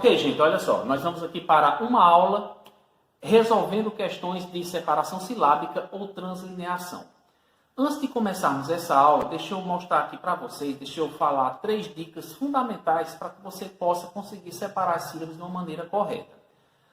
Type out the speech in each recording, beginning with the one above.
Ok, gente, olha só. Nós vamos aqui para uma aula resolvendo questões de separação silábica ou translineação. Antes de começarmos essa aula, deixa eu mostrar aqui para vocês, deixa eu falar 3 dicas fundamentais para que você possa conseguir separar as sílabas de uma maneira correta.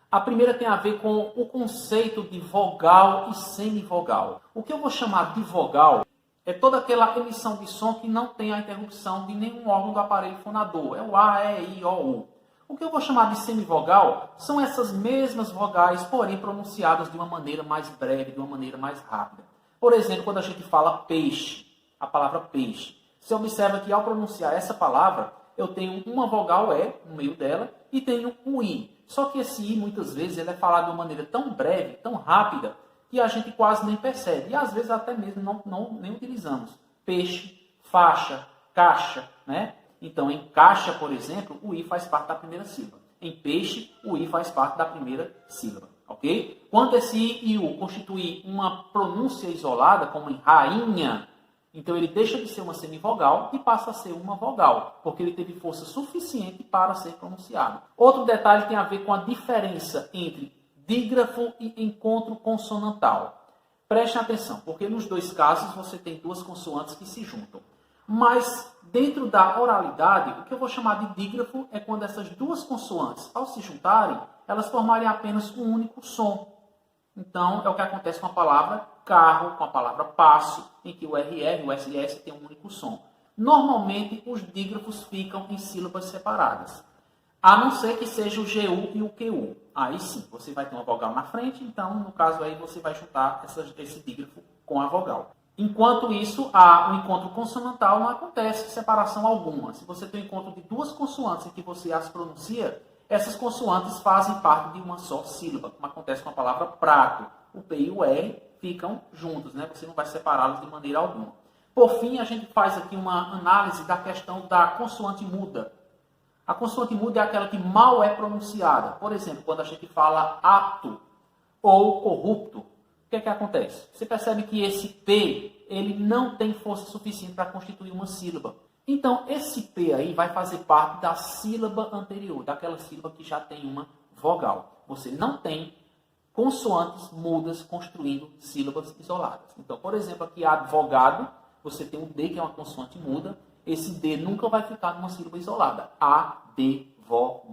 A primeira tem a ver com o conceito de vogal e semivogal. O que eu vou chamar de vogal é toda aquela emissão de som que não tem a interrupção de nenhum órgão do aparelho fonador. É o A, E, I, O, U. O que eu vou chamar de semivogal são essas mesmas vogais, porém pronunciadas de uma maneira mais breve, de uma maneira mais rápida. Por exemplo, quando a gente fala peixe, a palavra peixe. Você observa que ao pronunciar essa palavra, eu tenho uma vogal E no meio dela e tenho um I. Só que esse I, muitas vezes, ele é falado de uma maneira tão breve, tão rápida, que a gente quase nem percebe. E às vezes até mesmo nem utilizamos. Peixe, faixa, caixa, né? Então, em caixa, por exemplo, o I faz parte da primeira sílaba. Em peixe, o I faz parte da primeira sílaba. Ok? Quando esse I e U constituir uma pronúncia isolada, como em rainha, então ele deixa de ser uma semivogal e passa a ser uma vogal, porque ele teve força suficiente para ser pronunciado. Outro detalhe tem a ver com a diferença entre dígrafo e encontro consonantal. Preste atenção, porque nos dois casos você tem duas consoantes que se juntam. Mas dentro da oralidade, o que eu vou chamar de dígrafo é quando essas duas consoantes, ao se juntarem, elas formarem apenas um único som. Então, é o que acontece com a palavra carro, com a palavra passo, em que o RR e o SS têm um único som. Normalmente, os dígrafos ficam em sílabas separadas. A não ser que seja o GU e o QU. Aí sim, você vai ter uma vogal na frente, então, no caso aí, você vai juntar esse dígrafo com a vogal. Enquanto isso, o encontro consonantal não acontece separação alguma. Se você tem um encontro de duas consoantes em que você as pronuncia, essas consoantes fazem parte de uma só sílaba, como acontece com a palavra prato. O P e o R ficam juntos, né? Você não vai separá-los de maneira alguma. Por fim, a gente faz aqui uma análise da questão da consoante muda. A consoante muda é aquela que mal é pronunciada. Por exemplo, quando a gente fala apto ou corrupto, o que acontece? Você percebe que esse P ele não tem força suficiente para constituir uma sílaba. Então, esse P aí vai fazer parte da sílaba anterior, daquela sílaba que já tem uma vogal. Você não tem consoantes mudas construindo sílabas isoladas. Então, por exemplo, aqui advogado, você tem um D que é uma consoante muda. Esse D nunca vai ficar numa sílaba isolada. Advogado.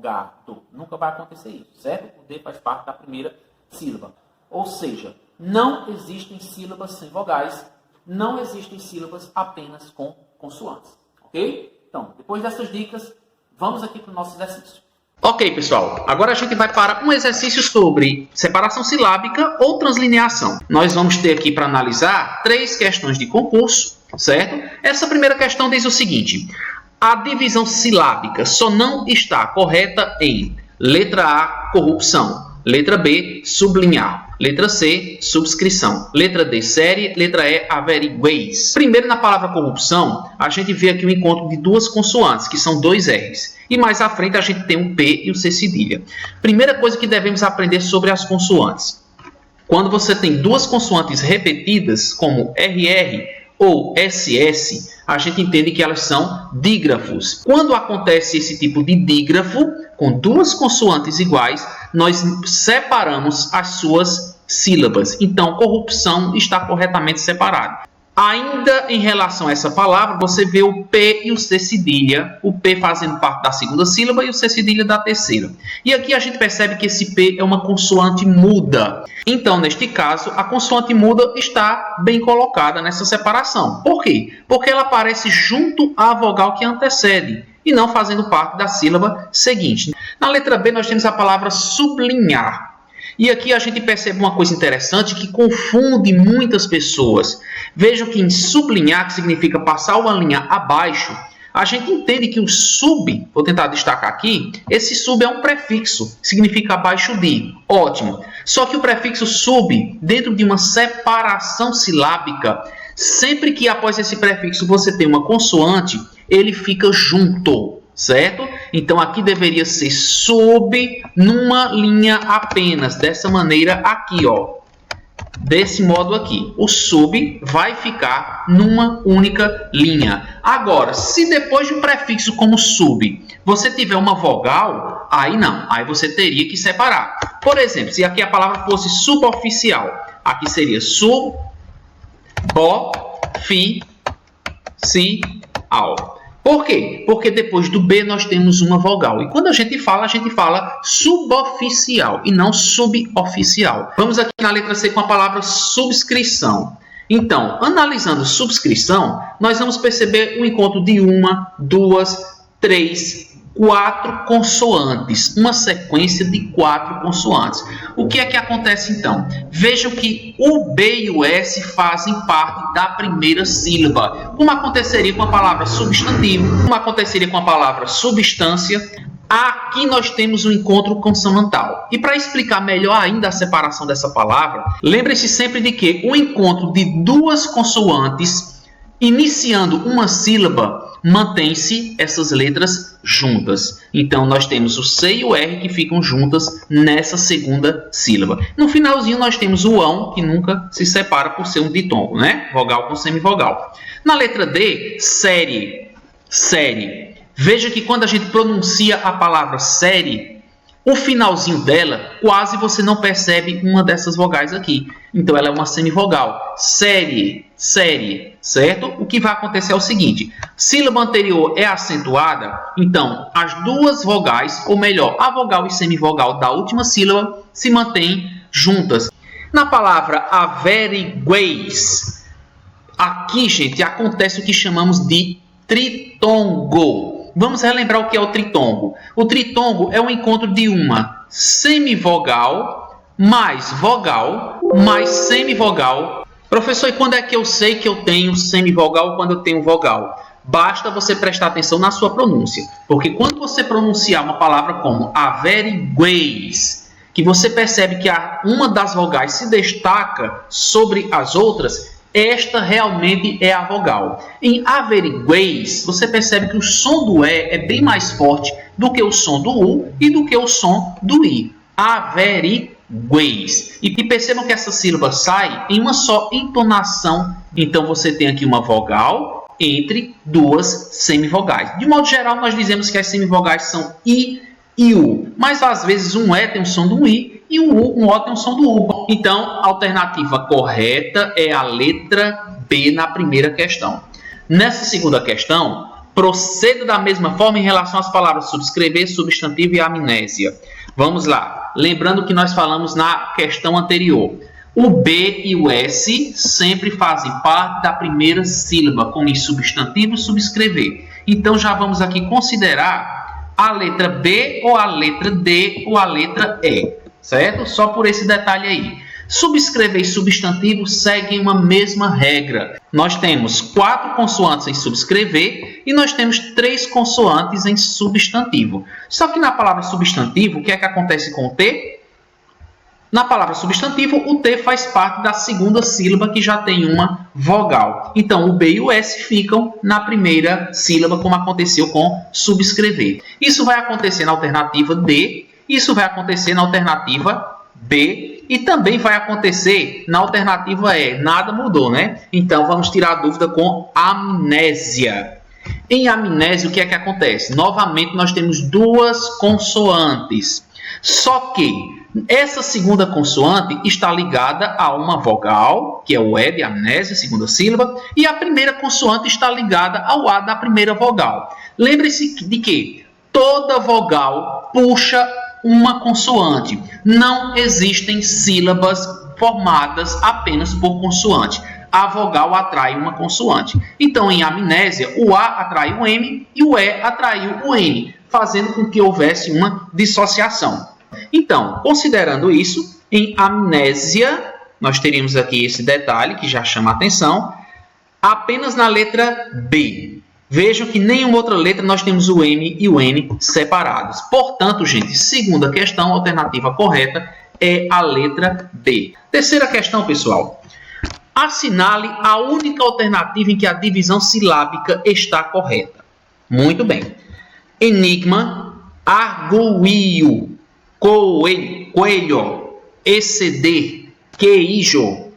Nunca vai acontecer isso, certo? O D faz parte da primeira sílaba. Ou seja, não existem sílabas sem vogais, não existem sílabas apenas com consoantes. Ok? Então, depois dessas dicas, vamos aqui para o nosso exercício. Ok, pessoal. Agora a gente vai para um exercício sobre separação silábica ou translineação. Nós vamos ter aqui para analisar 3 questões de concurso, certo? Essa primeira questão diz o seguinte: a divisão silábica só não está correta em letra A, corrupção, letra B, sublinhar, letra C, subscrição, letra D, série, letra E, averigueis. Primeiro, na palavra corrupção, a gente vê aqui o encontro de duas consoantes, que são 2 R's. E mais à frente a gente tem um P e o C cedilha. Primeira coisa que devemos aprender sobre as consoantes. Quando você tem duas consoantes repetidas, como RR ou SS, a gente entende que elas são dígrafos. Quando acontece esse tipo de dígrafo, com duas consoantes iguais, nós separamos as suas sílabas. Então, corrupção está corretamente separado. Ainda em relação a essa palavra, você vê o P e o C cedilha, o P fazendo parte da segunda sílaba e o C cedilha da terceira. E aqui a gente percebe que esse P é uma consoante muda. Então, neste caso, a consoante muda está bem colocada nessa separação. Por quê? Porque ela aparece junto à vogal que antecede e não fazendo parte da sílaba seguinte. Na letra B, nós temos a palavra sublinhar. E aqui a gente percebe uma coisa interessante que confunde muitas pessoas. Vejam que em sublinhar, que significa passar uma linha abaixo, a gente entende que o sub, vou tentar destacar aqui, esse sub é um prefixo, significa abaixo de. Ótimo. Só que o prefixo sub, dentro de uma separação silábica, sempre que após esse prefixo você tem uma consoante, ele fica junto. Certo? Então, aqui deveria ser sub numa linha apenas. Dessa maneira aqui, ó. desse modo aqui. O sub vai ficar numa única linha. Agora, se depois de um prefixo como sub, você tiver uma vogal, aí não. Aí você teria que separar. Por exemplo, se aqui a palavra fosse suboficial, aqui seria suboficial. Por quê? Porque depois do B nós temos uma vogal. E quando a gente fala suboficial e não suboficial. Vamos aqui na letra C com a palavra subscrição. Então, analisando subscrição, nós vamos perceber o encontro de 1, 2, 3, 4 consoantes. Uma sequência de 4 consoantes. O que é que acontece então? Vejam que o B e o S fazem parte da primeira sílaba. Como aconteceria com a palavra substantivo, como aconteceria com a palavra substância. Aqui nós temos um encontro consonantal. E para explicar melhor ainda a separação dessa palavra, lembre-se sempre de que o encontro de duas consoantes iniciando uma sílaba, mantém-se essas letras juntas. Então, nós temos o C e o R que ficam juntas nessa segunda sílaba. No finalzinho, nós temos o ão, que nunca se separa por ser um ditongo, né? Vogal com semivogal. Na letra D, série. Série. Veja que quando a gente pronuncia a palavra série, o finalzinho dela, quase você não percebe uma dessas vogais aqui. Então, ela é uma semivogal. Série, série, certo? O que vai acontecer é o seguinte. Sílaba anterior é acentuada, então, as duas vogais, ou melhor, a vogal e semivogal da última sílaba, se mantêm juntas. Na palavra averigueis, aqui, gente, acontece o que chamamos de tritongo. Vamos relembrar o que é o tritongo. O tritongo é o encontro de uma semivogal mais vogal mais semivogal. Professor, e quando é que eu sei que eu tenho semivogal ou quando eu tenho vogal? Basta você prestar atenção na sua pronúncia. Porque quando você pronunciar uma palavra como averigueis, que você percebe que uma das vogais se destaca sobre as outras, esta realmente é a vogal. Em averigueis, você percebe que o som do E é bem mais forte do que o som do U e do que o som do I. Averigueis. E percebam que essa sílaba sai em uma só entonação. Então, você tem aqui uma vogal entre duas semivogais. De modo geral, nós dizemos que as semivogais são I e U. Mas, às vezes, um E tem o som do I e um O tem o som do U. Então, a alternativa correta é a letra B na primeira questão. Nessa segunda questão, proceda da mesma forma em relação às palavras subscrever, substantivo e amnésia. Vamos lá. Lembrando que nós falamos na questão anterior. O B e o S sempre fazem parte da primeira sílaba, como em substantivo e subscrever. Então, já vamos aqui considerar a letra B ou a letra D ou a letra E. Certo? Só por esse detalhe aí. Subscrever e substantivo seguem uma mesma regra. Nós temos 4 consoantes em subscrever e nós temos 3 consoantes em substantivo. Só que na palavra substantivo, o que é que acontece com o T? Na palavra substantivo, o T faz parte da segunda sílaba que já tem uma vogal. Então, o B e o S ficam na primeira sílaba, como aconteceu com subscrever. Isso vai acontecer na alternativa D. Isso vai acontecer na alternativa B e também vai acontecer na alternativa E. Nada mudou, né? Então, vamos tirar a dúvida com amnésia. Em amnésia, o que é que acontece? Novamente, nós temos 2 consoantes. Só que essa segunda consoante está ligada a uma vogal, que é o E de amnésia, segunda sílaba, e a primeira consoante está ligada ao A da primeira vogal. Lembre-se de que toda vogal puxa uma consoante. Não existem sílabas formadas apenas por consoante. A vogal atrai uma consoante. Então, em amnésia, o A atrai o M e o E atraiu o N, fazendo com que houvesse uma dissociação. Então, considerando isso, em amnésia, nós teríamos aqui esse detalhe que já chama a atenção, apenas na letra B. Vejam que nenhuma outra letra nós temos o M e o N separados. Portanto, gente, segunda questão, a alternativa correta é a letra B. Terceira questão, pessoal. Assinale a única alternativa em que a divisão silábica está correta. Muito bem. Enigma, arguio, coelho, exceder, queijo,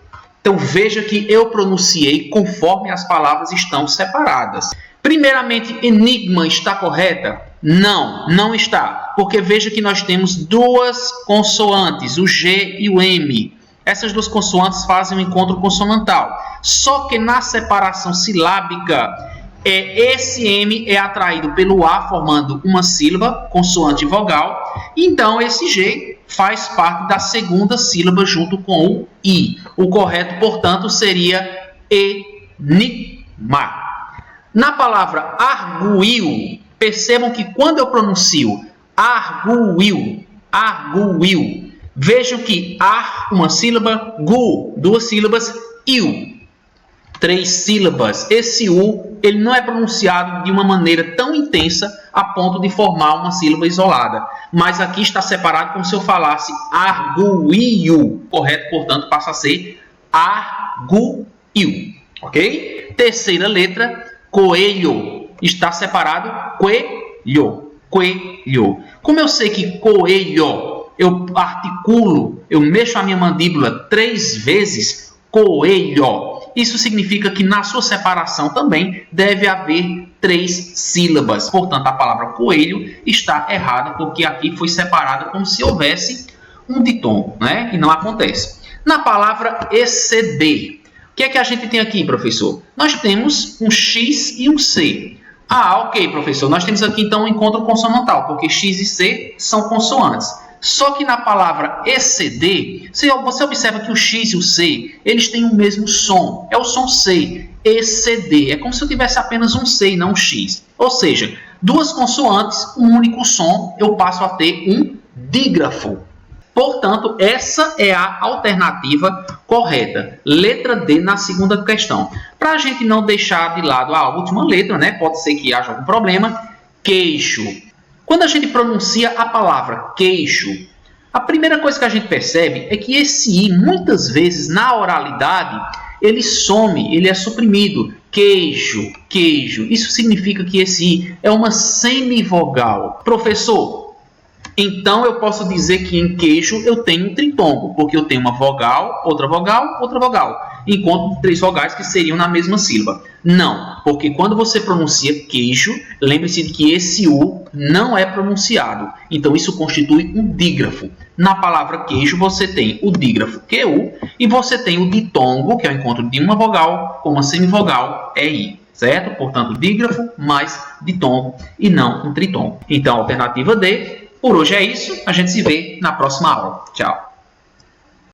Então veja que eu pronunciei conforme as palavras estão separadas. Primeiramente, enigma está correta? Não, não está. Porque veja que nós temos duas consoantes, o G e o M. Essas duas consoantes fazem um encontro consonantal. Só que na separação silábica, esse M é atraído pelo A, formando uma sílaba, consoante e vogal. Então, esse G faz parte da segunda sílaba junto com o I. O correto, portanto, seria enigma. Na palavra arguil, percebam que quando eu pronuncio arguil, vejam que ar, uma sílaba, gu, duas sílabas, il, três sílabas. Esse U, ele não é pronunciado de uma maneira tão intensa a ponto de formar uma sílaba isolada. Mas aqui está separado como se eu falasse arguil. Correto, portanto, passa a ser arguil. Ok? Terceira letra, coelho. Está separado coelho. Coelho. Como eu sei que coelho, eu articulo, eu mexo a minha mandíbula 3 vezes, coelho. Isso significa que na sua separação também deve haver 3 sílabas. Portanto, a palavra coelho está errada, porque aqui foi separada como se houvesse um ditongo, né? E não acontece. Na palavra exceder, o que é que a gente tem aqui, professor? Nós temos um X e um C. Ah, ok, professor. Nós temos aqui, então, um encontro consonantal, porque X e C são consoantes. Só que na palavra exceder, você observa que o X e o C, eles têm o mesmo som. É o som C, exceder. É como se eu tivesse apenas um C e não um X. Ou seja, duas consoantes, um único som, eu passo a ter um dígrafo. Portanto, essa é a alternativa correta. Letra D na segunda questão. Para a gente não deixar de lado a última letra, né? Pode ser que haja algum problema. Queixo. Quando a gente pronuncia a palavra queixo, a primeira coisa que a gente percebe é que esse I, muitas vezes, na oralidade, ele some, ele é suprimido. Queixo, queijo. Isso significa que esse I é uma semivogal. Professor, então eu posso dizer que em queijo eu tenho um tritongo, porque eu tenho uma vogal, outra vogal, outra vogal. Encontro 3 vogais que seriam na mesma sílaba. Não, porque quando você pronuncia queijo, lembre-se de que esse U não é pronunciado. Então isso constitui um dígrafo. Na palavra queijo você tem o dígrafo QU e você tem o ditongo, que é o encontro de uma vogal com uma semivogal, EI. Certo? Portanto, dígrafo mais ditongo e não um tritongo. Então, a alternativa D. Por hoje é isso. A gente se vê na próxima aula. Tchau.